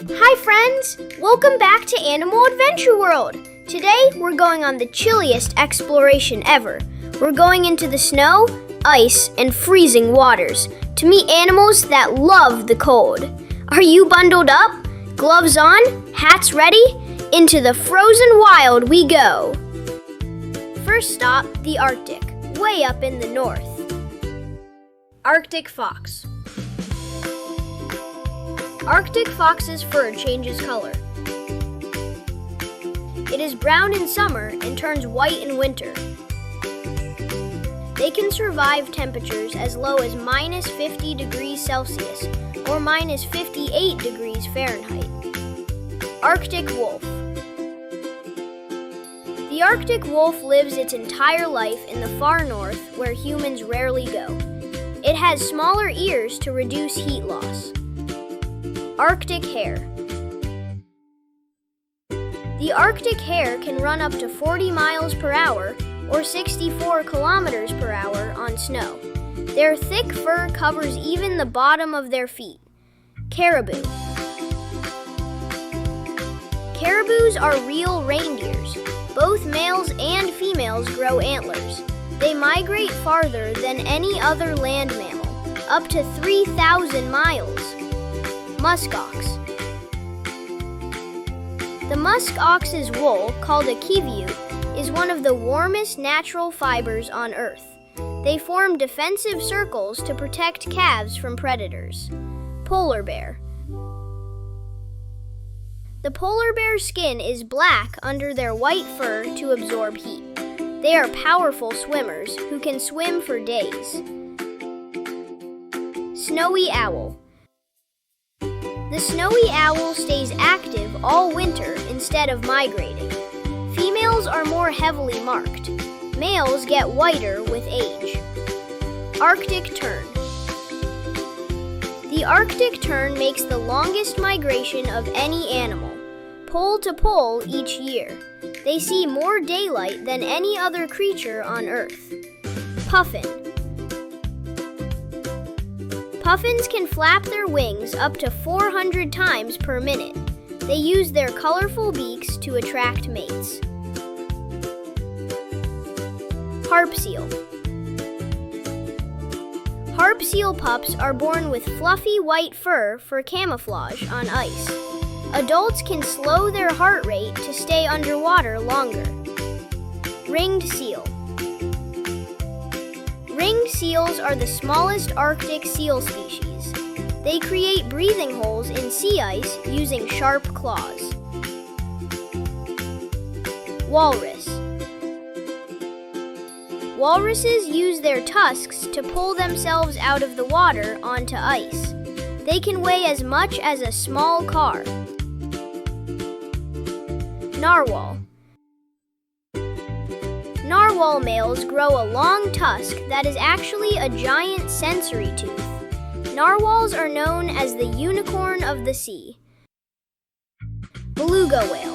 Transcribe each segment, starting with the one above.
Hi friends! Welcome back to Animal Adventure World! Today we're going on the chilliest exploration ever. We're going into the snow, ice, and freezing waters to meet animals that love the cold. Are you bundled up? Gloves on? Hats ready? Into the frozen wild we go! First stop, the Arctic, way up in the north. Arctic fox. Arctic fox's fur changes color. It is brown in summer and turns white in winter. They can survive temperatures as low as minus 50 degrees Celsius or minus 58 degrees Fahrenheit. Arctic wolf. The Arctic wolf lives its entire life in the far north where humans rarely go. It has smaller ears to reduce heat loss. Arctic hare. The Arctic hare can run up to 40 miles per hour or 64 kilometers per hour on snow. Their thick fur covers even the bottom of their feet. Caribou. Caribous are real reindeers. Both males and females grow antlers. They migrate farther than any other land mammal, up to 3,000 miles. Muskox. The musk ox's wool, called a kiviut, is one of the warmest natural fibers on Earth. They form defensive circles to protect calves from predators. Polar bear. The polar bear's skin is black under their white fur to absorb heat. They are powerful swimmers who can swim for days. Snowy owl. The snowy owl stays active all winter instead of migrating. Females are more heavily marked. Males get whiter with age. Arctic tern. The Arctic tern makes the longest migration of any animal, pole to pole each year. They see more daylight than any other creature on Earth. Puffin. Puffins can flap their wings up to 400 times per minute. They use their colorful beaks to attract mates. Harp seal. Harp seal pups are born with fluffy white fur for camouflage on ice. Adults can slow their heart rate to stay underwater longer. Ringed seal. Ringed seals are the smallest Arctic seal species. They create breathing holes in sea ice using sharp claws. Walrus. Walruses use their tusks to pull themselves out of the water onto ice. They can weigh as much as a small car. Narwhal. Narwhal males grow a long tusk that is actually a giant sensory tooth. Narwhals are known as the unicorn of the sea. Beluga whale.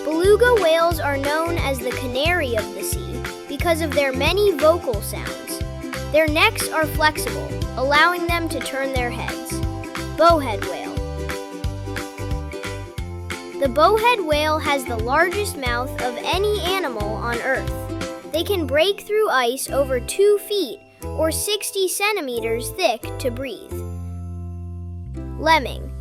Beluga whales are known as the canary of the sea because of their many vocal sounds. Their necks are flexible, allowing them to turn their heads. Bowhead whale. The bowhead whale has the largest mouth of any animal on Earth. They can break through ice over 2 feet or 60 centimeters thick to breathe. Lemming.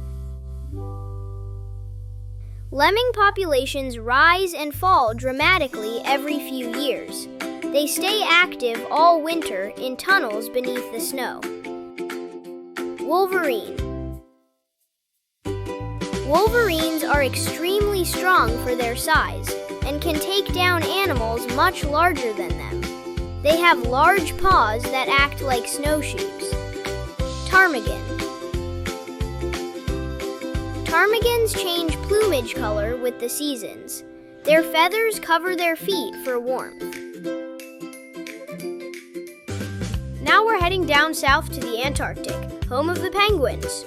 Lemming populations rise and fall dramatically every few years. They stay active all winter in tunnels beneath the snow. Wolverine. Wolverines are extremely strong for their size and can take down animals much larger than them. They have large paws that act like snowshoes. Ptarmigan. Ptarmigans change plumage color with the seasons. Their feathers cover their feet for warmth. Now we're heading down south to the Antarctic, home of the penguins.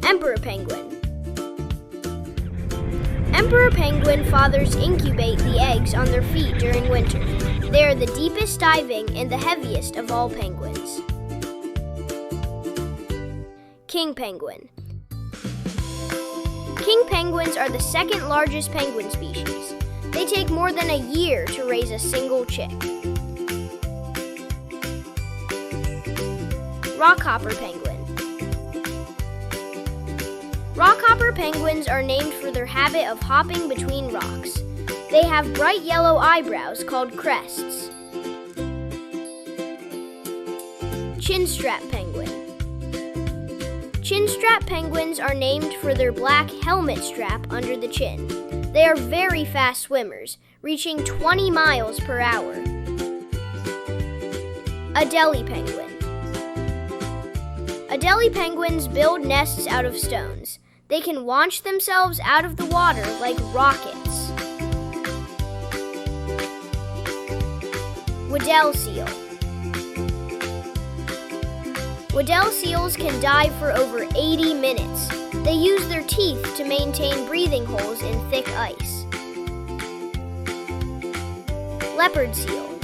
Emperor penguin. Emperor penguin fathers incubate the eggs on their feet during winter. They are the deepest diving and the heaviest of all penguins. King penguin. King penguins are the second largest penguin species. They take more than a year to raise a single chick. Rockhopper penguin. Rockhopper penguins are named for their habit of hopping between rocks. They have bright yellow eyebrows called crests. Chinstrap penguin. Chinstrap penguins are named for their black helmet strap under the chin. They are very fast swimmers, reaching 20 miles per hour. Adelie penguin. Adelie penguins build nests out of stones. They can launch themselves out of the water like rockets. Weddell seal. Weddell seals can dive for over 80 minutes. They use their teeth to maintain breathing holes in thick ice. Leopard seal.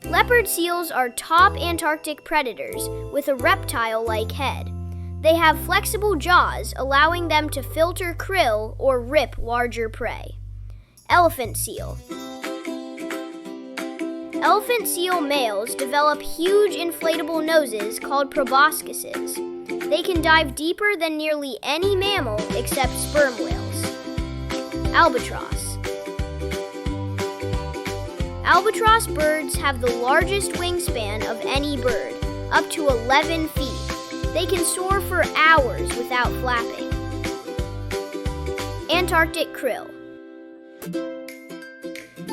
Leopard seals are top Antarctic predators with a reptile-like head. They have flexible jaws, allowing them to filter krill or rip larger prey. Elephant seal. Elephant seal males develop huge inflatable noses called proboscises. They can dive deeper than nearly any mammal except sperm whales. Albatross. Albatross birds have the largest wingspan of any bird, up to 11 feet. They can soar for hours without flapping. Antarctic krill.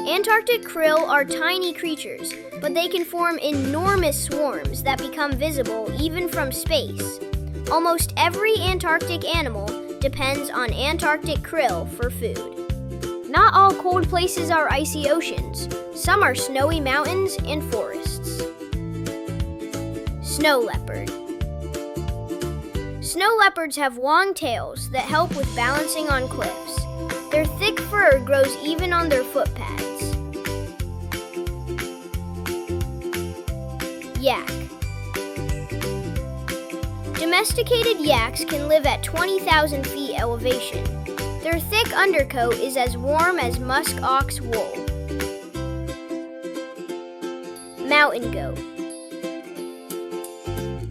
Antarctic krill are tiny creatures, but they can form enormous swarms that become visible even from space. Almost every Antarctic animal depends on Antarctic krill for food. Not all cold places are icy oceans. Some are snowy mountains and forests. Snow leopard. Snow leopards have long tails that help with balancing on cliffs. Their thick fur grows even on their foot pads. Yak. Domesticated yaks can live at 20,000 feet elevation. Their thick undercoat is as warm as musk ox wool. Mountain goat.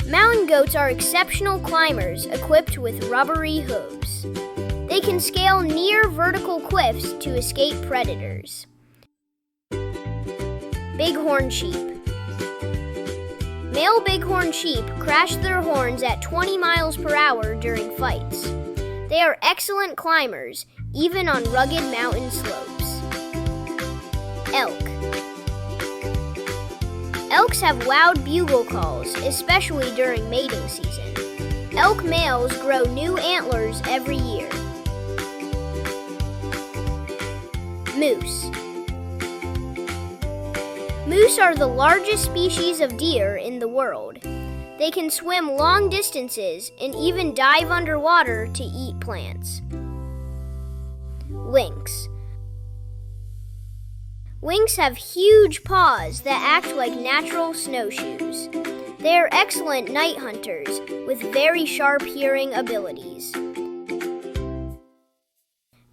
Mountain goats are exceptional climbers equipped with rubbery hooves. They can scale near vertical cliffs to escape predators. Bighorn sheep. Male bighorn sheep crash their horns at 20 miles per hour during fights. They are excellent climbers, even on rugged mountain slopes. Elk. Elks have loud bugle calls, especially during mating season. Elk males grow new antlers every year. Moose. Moose are the largest species of deer in the world. They can swim long distances and even dive underwater to eat plants. Lynx. Lynx have huge paws that act like natural snowshoes. They are excellent night hunters with very sharp hearing abilities.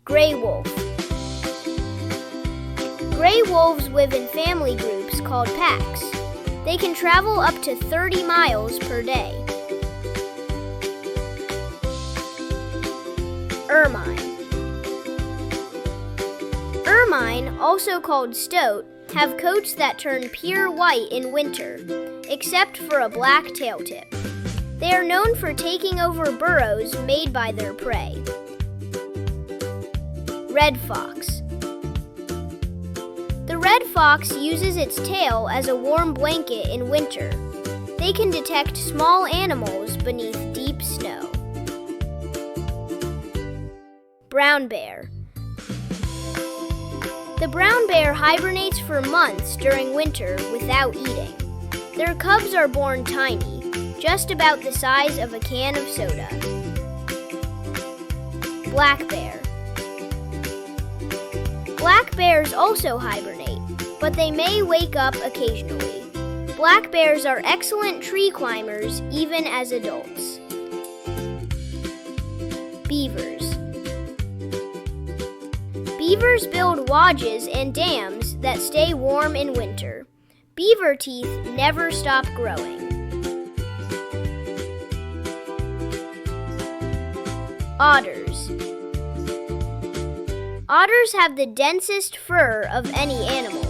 Gray wolf. Gray wolves live in family groups called packs. They can travel up to 30 miles per day. Ermine. Ermine, also called stoat, have coats that turn pure white in winter, except for a black tail tip. They are known for taking over burrows made by their prey. Red fox. The red fox uses its tail as a warm blanket in winter. They can detect small animals beneath deep snow. Brown bear. The brown bear hibernates for months during winter without eating. Their cubs are born tiny, just about the size of a can of soda. Black bear. Black bears also hibernate, but they may wake up occasionally. Black bears are excellent tree climbers even as adults. Beavers. Beavers build lodges and dams that stay warm in winter. Beaver teeth never stop growing. Otters. Otters have the densest fur of any animal.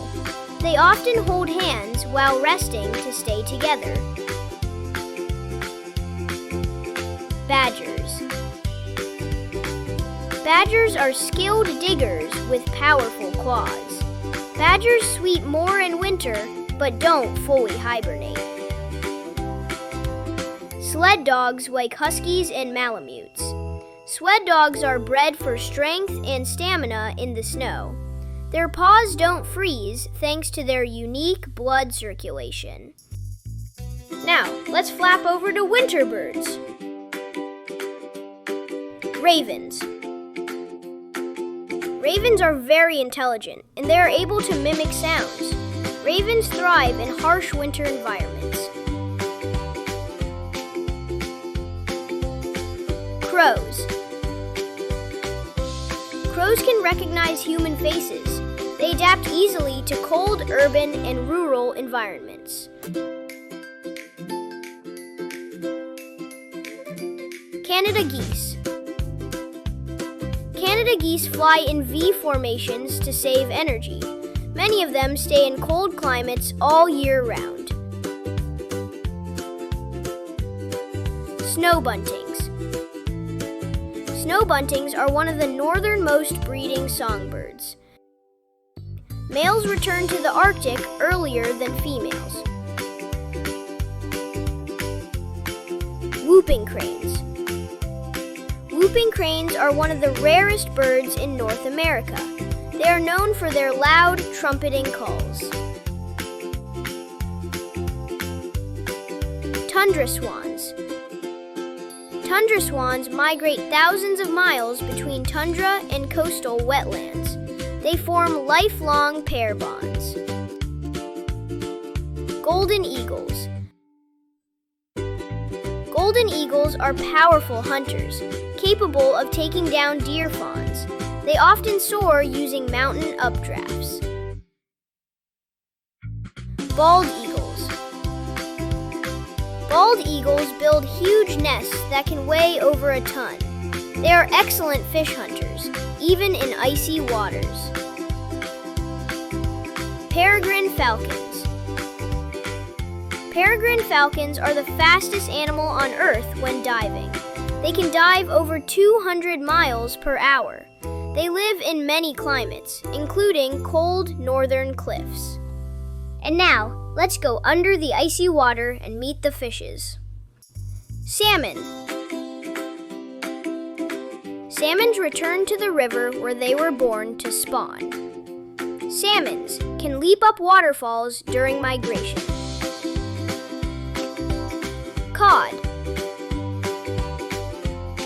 They often hold hands while resting to stay together. Badgers. Badgers are skilled diggers with powerful claws. Badgers sweep more in winter, but don't fully hibernate. Sled dogs like huskies and malamutes. Sled dogs are bred for strength and stamina in the snow. Their paws don't freeze thanks to their unique blood circulation. Now, let's flap over to winter birds. Ravens. Ravens are very intelligent, and they are able to mimic sounds. Ravens thrive in harsh winter environments. Crows. Crows can recognize human faces. They adapt easily to cold, urban, and rural environments. Canada geese. Canada geese fly in V formations to save energy. Many of them stay in cold climates all year round. Snow buntings. Snow buntings are one of the northernmost breeding songbirds. Males return to the Arctic earlier than females. Whooping cranes. Whooping cranes are one of the rarest birds in North America. They are known for their loud, trumpeting calls. Tundra swans. Tundra swans migrate thousands of miles between tundra and coastal wetlands. They form lifelong pair bonds. Golden eagles. Golden eagles are powerful hunters, capable of taking down deer fawns. They often soar using mountain updrafts. Bald eagles. Bald eagles build huge nests that can weigh over a ton. They are excellent fish hunters, even in icy waters. Peregrine falcons. Peregrine falcons are the fastest animal on Earth when diving. They can dive over 200 miles per hour. They live in many climates, including cold northern cliffs. And now, let's go under the icy water and meet the fishes. Salmon. Salmons return to the river where they were born to spawn. Salmons can leap up waterfalls during migration. Cod.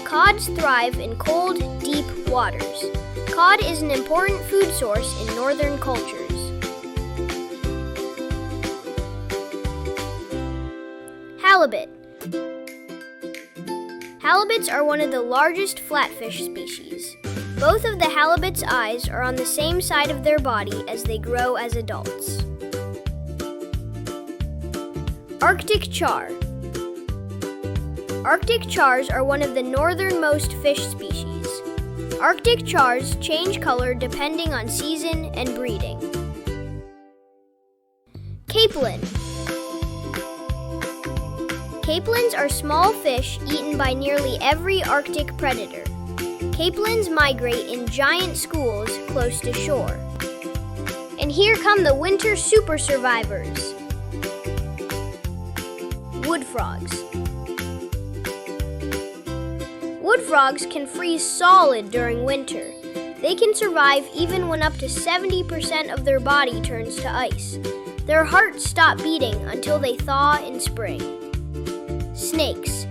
Cods thrive in cold, deep waters. Cod is an important food source in northern cultures. Halibut. Halibuts are one of the largest flatfish species. Both of the halibut's eyes are on the same side of their body as they grow as adults. Arctic char. Arctic chars are one of the northernmost fish species. Arctic chars change color depending on season and breeding. Capelin. Capelins are small fish eaten by nearly every Arctic predator. Capelins migrate in giant schools close to shore. And here come the winter super survivors. Wood frogs. Wood frogs can freeze solid during winter. They can survive even when up to 70% of their body turns to ice. Their hearts stop beating until they thaw in spring. Snakes.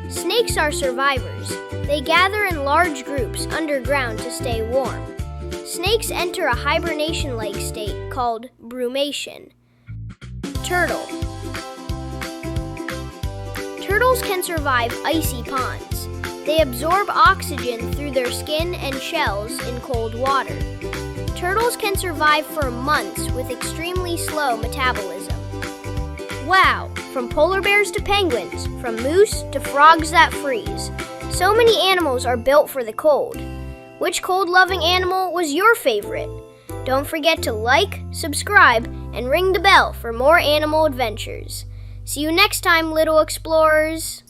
Snakes are survivors. They gather in large groups underground to stay warm. Snakes enter a hibernation-like state called brumation. Turtle. Turtles can survive icy ponds. They absorb oxygen through their skin and shells in cold water. Turtles can survive for months with extremely slow metabolism. Wow! From polar bears to penguins, from moose to frogs that freeze. So many animals are built for the cold. Which cold-loving animal was your favorite? Don't forget to like, subscribe, and ring the bell for more animal adventures. See you next time, little explorers!